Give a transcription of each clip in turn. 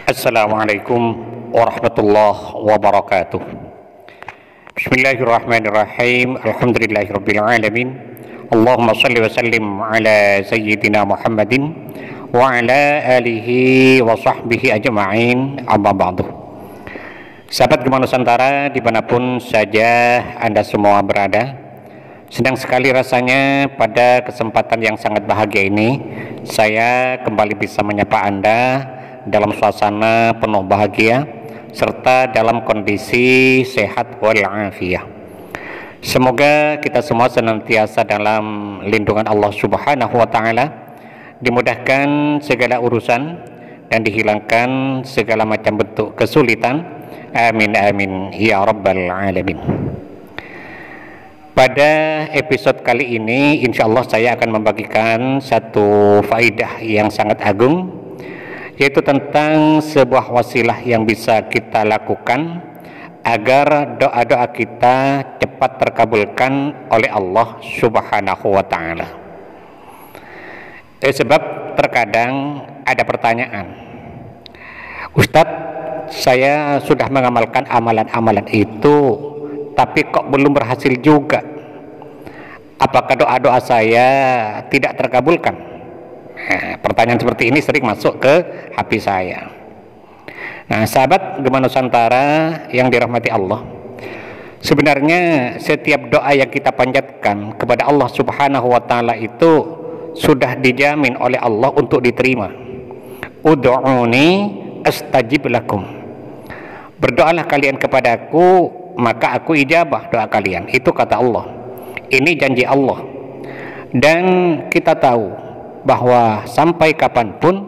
Assalamualaikum warahmatullahi wabarakatuh. Bismillahirrahmanirrahim. Alhamdulillahirabbil alamin. Allahumma shalli wa sallim ala sayyidina Muhammadin wa ala alihi wa sahbihi ajma'in. Amma ba'du. Sahabat Gema Nusantara dimanapun saja Anda semua berada, senang sekali rasanya pada kesempatan yang sangat bahagia ini saya kembali bisa menyapa Anda dalam suasana penuh bahagia serta dalam kondisi sehat walafiat. Semoga kita semua senantiasa dalam lindungan Allah Subhanahu wa taala, dimudahkan segala urusan dan dihilangkan segala macam bentuk kesulitan. Amin amin ya rabbal alamin. Pada episode kali ini insyaallah saya akan membagikan satu faidah yang sangat agung, yaitu tentang sebuah wasilah yang bisa kita lakukan agar doa-doa kita cepat terkabulkan oleh Allah Subhanahu wa taala. Sebab terkadang ada pertanyaan, Ustadz, saya sudah mengamalkan amalan-amalan itu tapi kok belum berhasil juga. Apakah doa-doa saya tidak terkabulkan? Nah, pertanyaan seperti ini sering masuk ke hati saya. Nah, sahabat Gema Nusantara yang dirahmati Allah, sebenarnya setiap doa yang kita panjatkan kepada Allah Subhanahu wa taala itu sudah dijamin oleh Allah untuk diterima. Ud'uni astajib lakum. Berdoalah kalian kepadaku, maka aku ijabah doa kalian. Itu kata Allah. Ini janji Allah. Dan kita tahu bahwa sampai kapanpun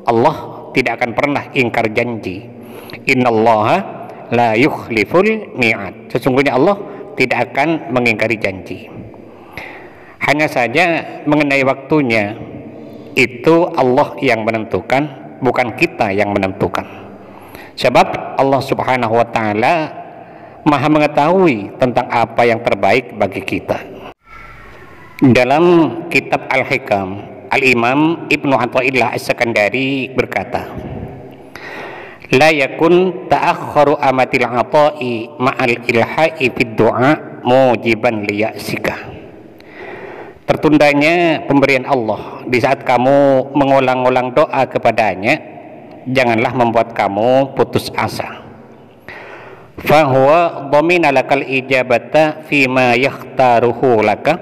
Allah tidak akan pernah ingkar janji. Innallaha la yukhliful mi'ad. Sesungguhnya Allah tidak akan mengingkari janji. Hanya saja mengenai waktunya itu Allah yang menentukan, bukan kita yang menentukan. Sebab Allah Subhanahu wa taala Maha mengetahui tentang apa yang terbaik bagi kita. Dalam kitab Al-Hikam, Al-Imam Ibnu Athaillah As-Sakandari berkata, la yakun ta'akhkharu amatil ata'i ma'al ilha'i fid du'a mujiban liya'sika. Tertundanya pemberian Allah di saat kamu mengulang-ulang doa kepadanya janganlah membuat kamu putus asa. Fahuwa dhamina lakal ijabata fima yakhtaruhu laka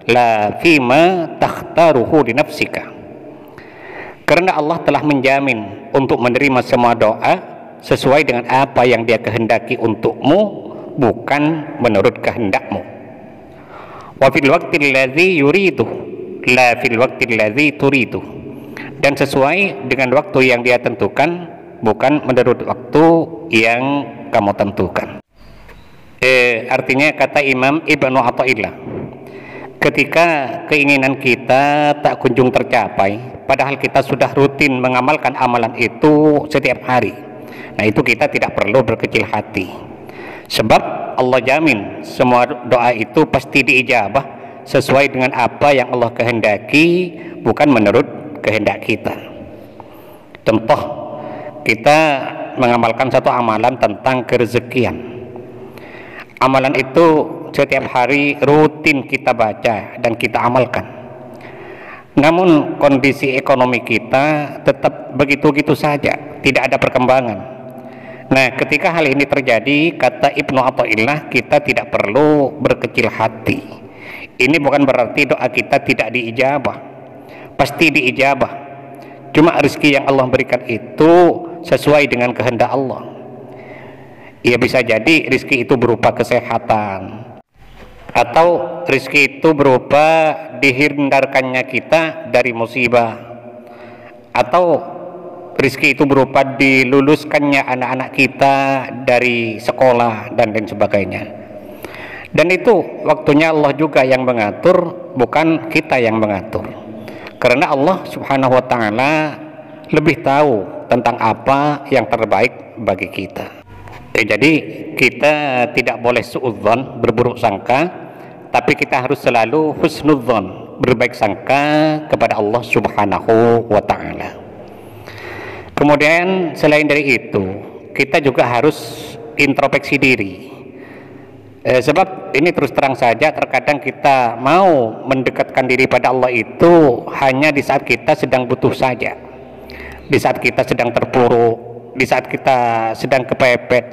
la fima takhtaruhu li nafsika. Karena Allah telah menjamin untuk menerima semua doa sesuai dengan apa yang Dia kehendaki untukmu, bukan menurut kehendakmu. Wa fil waqtil ladzi yuridu la fil waqtil ladzi turidu. Dan sesuai dengan waktu yang Dia tentukan, bukan menurut waktu yang kamu tentukan. Artinya kata Imam Ibnu Athaillah, ketika keinginan kita tak kunjung tercapai padahal kita sudah rutin mengamalkan amalan itu setiap hari, nah itu kita tidak perlu berkecil hati. Sebab Allah jamin semua doa itu pasti diijabah sesuai dengan apa yang Allah kehendaki, bukan menurut kehendak kita. Contoh, kita mengamalkan satu amalan tentang kerezekian. Amalan itu setiap hari rutin kita baca dan kita amalkan. Namun kondisi ekonomi kita tetap begitu-gitu saja, tidak ada perkembangan. Nah, ketika hal ini terjadi, kata Ibnu Athaillah, kita tidak perlu berkecil hati. Ini bukan berarti doa kita tidak diijabah. Pasti diijabah. Cuma rezeki yang Allah berikan itu sesuai dengan kehendak Allah. Ya bisa jadi rezeki itu berupa kesehatan, atau rezeki itu berupa dihindarkannya kita dari musibah, atau rezeki itu berupa diluluskannya anak-anak kita dari sekolah dan lain sebagainya. Dan itu waktunya Allah juga yang mengatur, bukan kita yang mengatur. Karena Allah Subhanahu wa taala lebih tahu tentang apa yang terbaik bagi kita. Jadi kita tidak boleh suudzon, berburuk sangka, tapi kita harus selalu husnudzon, berbaik sangka kepada Allah Subhanahu wa taala. Kemudian selain dari itu, kita juga harus introspeksi diri. Sebab ini terus terang saja, terkadang kita mau mendekatkan diri pada Allah itu hanya di saat kita sedang butuh saja, di saat kita sedang terpuruk, di saat kita sedang kepepet.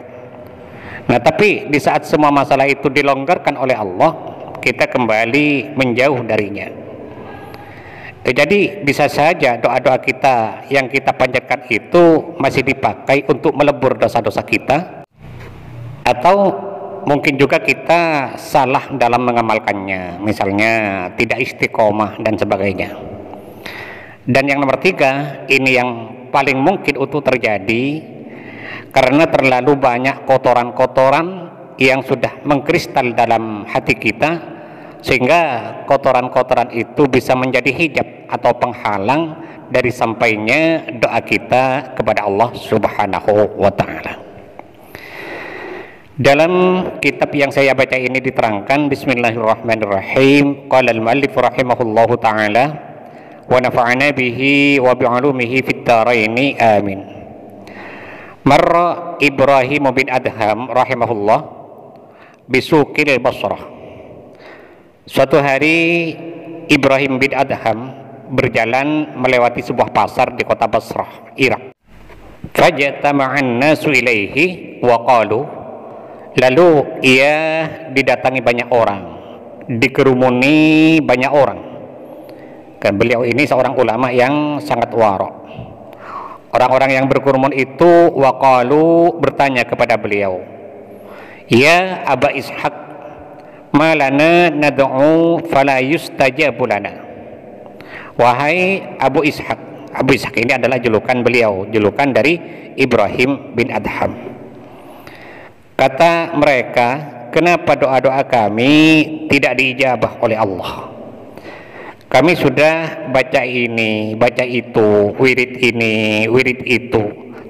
Nah, tapi di saat semua masalah itu dilonggarkan oleh Allah, kita kembali menjauh darinya. Jadi bisa saja doa-doa kita yang kita panjatkan itu masih dipakai untuk melebur dosa-dosa kita, atau mungkin juga kita salah dalam mengamalkannya, misalnya tidak istiqomah dan sebagainya. Dan yang nomor 3, ini yang paling mungkin untuk terjadi karena terlalu banyak kotoran-kotoran yang sudah mengkristal dalam hati kita, sehingga kotoran-kotoran itu bisa menjadi hijab atau penghalang dari sampainya doa kita kepada Allah Subhanahu wa ta'ala. Dalam kitab yang saya baca ini diterangkan, bismillahirrahmanirrahim, qala al-muallif rahimahullahu ta'ala wa nafa'ana bihi wa bi'ulumihi fid dharaini amin. Marra Ibrahim bin Adham rahimahullah bisukil Basrah. Suatu hari Ibrahim bin Adham berjalan melewati sebuah pasar di kota Basrah, Irak. Fajtama'an nasu ilaihi wa qalu, lalu ia didatangi banyak orang, dikerumuni banyak orang. Dan beliau ini seorang ulama yang sangat wara'. Orang-orang yang berkerumun itu waqalu, bertanya kepada beliau, ya Aba Ishaq, malana nad'u fala yustajabu lana. Wahai Abu Ishaq. Abu Ishaq ini adalah julukan beliau, julukan dari Ibrahim bin Adham. Kata mereka, kenapa doa-doa kami tidak diijabah oleh Allah? Kami sudah baca ini, baca itu, wirid ini, wirid itu,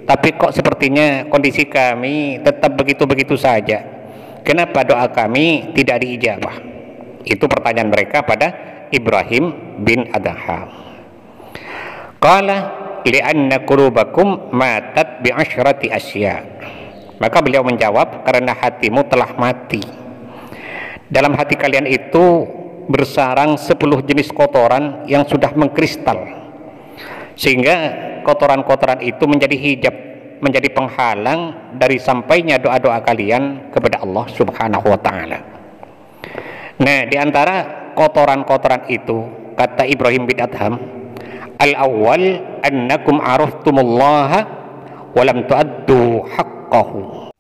tapi kok sepertinya kondisi kami tetap begitu-begitu saja. Kenapa doa kami tidak diijabah? Itu pertanyaan mereka pada Ibrahim bin Adham. Qala li'anna qulubakum matat bi'asyrati asya. Maka beliau menjawab, karena hatimu telah mati. Dalam hati kalian itu bersarang 10 jenis kotoran yang sudah mengkristal, sehingga kotoran-kotoran itu menjadi hijab, menjadi penghalang dari sampainya doa-doa kalian kepada Allah Subhanahu wa ta'ala. Nah, di antara kotoran-kotoran itu, kata Ibrahim bin Adham, al-awwal annakum araftumullaha wa lam tu'addu haqqahu.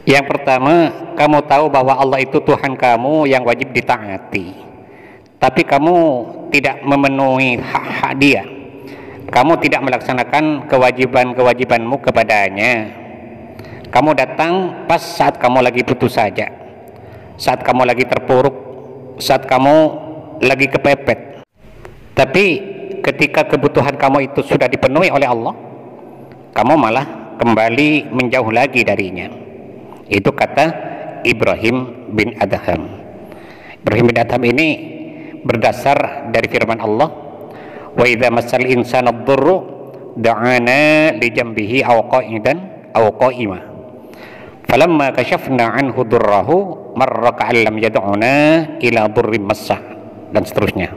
Yang pertama, kamu tahu bahwa Allah itu Tuhan kamu yang wajib ditaati, tapi kamu tidak memenuhi hak-hak Dia. Kamu tidak melaksanakan kewajiban-kewajibanmu kepadanya. Kamu datang pas saat kamu lagi putus saja, saat kamu lagi terpuruk, saat kamu lagi kepepet. Tapi ketika kebutuhan kamu itu sudah dipenuhi oleh Allah, kamu malah kembali menjauh lagi darinya. Itu kata Ibrahim bin Adham. Ibrahim bin Adham ini berdasar dari firman Allah, wa idza massal insana ad-durru da'ana li jambihi aw qa'idan aw qa'ima falamma kashafna anhu durrahu marra ka'an lam yad'una ila durrin massah, dan seterusnya.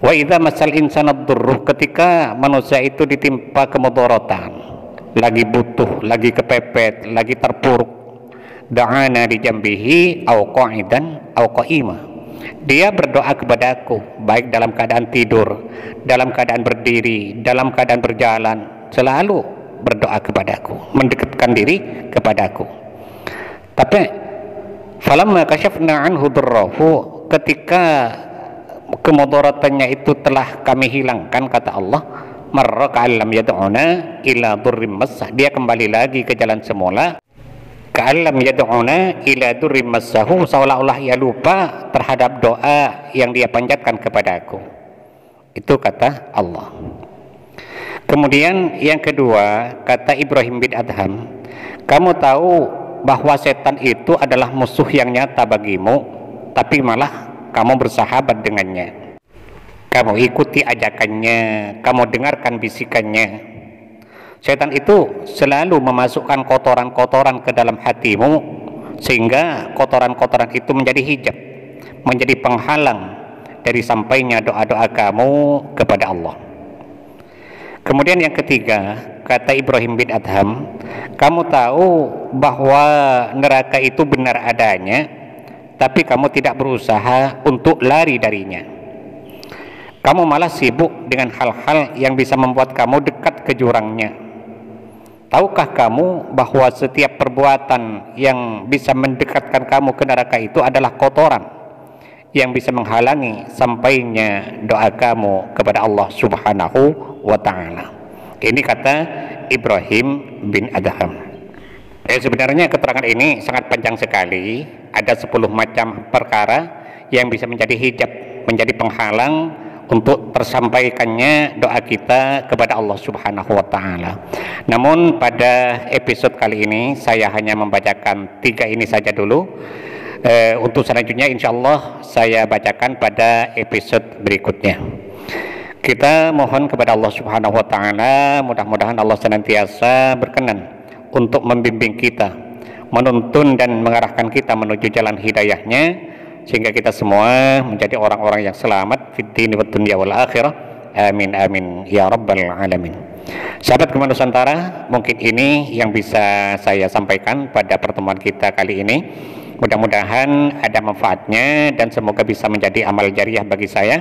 Wa idza massal insana ad-durru, ketika manusia itu ditimpa kemudaratan, lagi butuh, lagi kepepet, lagi terpuruk, da'ana di jambihi aw qa'idan aw qa'ima, dia berdoa kepadaku baik dalam keadaan tidur, dalam keadaan berdiri, dalam keadaan berjalan, selalu berdoa kepadaku, mendekatkan diri kepadaku. Tapi falamma kashafna anhu durrahu, ketika kemudaratannya itu telah kami hilangkan, kata Allah, marra ka'allam yad'una ila durrim massah, dia kembali lagi ke jalan semula. Ka'allam yad'una ila durrim massahu, seolah-olah ia lupa terhadap doa yang dia panjatkan kepadaku. Itu kata Allah. Kemudian yang kedua, kata Ibrahim bin Adham, kamu tahu bahwa setan itu adalah musuh yang nyata bagimu, tapi malah kamu bersahabat dengannya. Kamu ikuti ajakannya, kamu dengarkan bisikannya. Setan itu selalu memasukkan kotoran-kotoran ke dalam hatimu, sehingga kotoran-kotoran itu menjadi hijab, menjadi penghalang dari sampainya doa-doa kamu kepada Allah. Kemudian yang ketiga, kata Ibrahim bin Adham, kamu tahu bahwa neraka itu benar adanya, tapi kamu tidak berusaha untuk lari darinya. Kamu malah sibuk dengan hal-hal yang bisa membuat kamu dekat ke jurangnya. Tahukah kamu bahwa setiap perbuatan yang bisa mendekatkan kamu ke neraka itu adalah kotoran yang bisa menghalangi sampainya doa kamu kepada Allah Subhanahu wa ta'ala. Ini kata Ibrahim bin Adham. Sebenarnya keterangan ini sangat panjang sekali. Ada 10 macam perkara yang bisa menjadi hijab, menjadi penghalang untuk tersampaikannya doa kita kepada Allah Subhanahu wa ta'ala. Namun pada episode kali ini saya hanya membacakan 3 ini saja dulu. Untuk selanjutnya insya Allah saya bacakan pada episode berikutnya. Kita mohon kepada Allah Subhanahu wa ta'ala, mudah-mudahan Allah senantiasa berkenan untuk membimbing kita, menuntun dan mengarahkan kita menuju jalan hidayahnya, sehingga kita semua menjadi orang-orang yang selamat fid dini wad dunya wal akhirah. Amin amin ya rabbal alamin. Sahabat Gema Nusantara, mungkin ini yang bisa saya sampaikan pada pertemuan kita kali ini. Mudah-mudahan ada manfaatnya dan semoga bisa menjadi amal jariah bagi saya.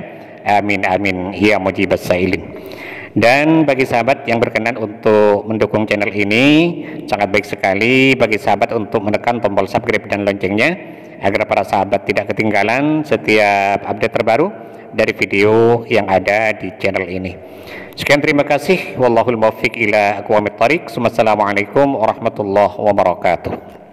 Amin amin ya mujibas sailin. Dan bagi sahabat yang berkenan untuk mendukung channel ini, sangat baik sekali bagi sahabat untuk menekan tombol subscribe dan loncengnya, agar para sahabat tidak ketinggalan setiap update terbaru dari video yang ada di channel ini. Sekian, terima kasih. Wallahul muwaffiq ila aqwamit thariq. Wassalamualaikum warahmatullahi wabarakatuh.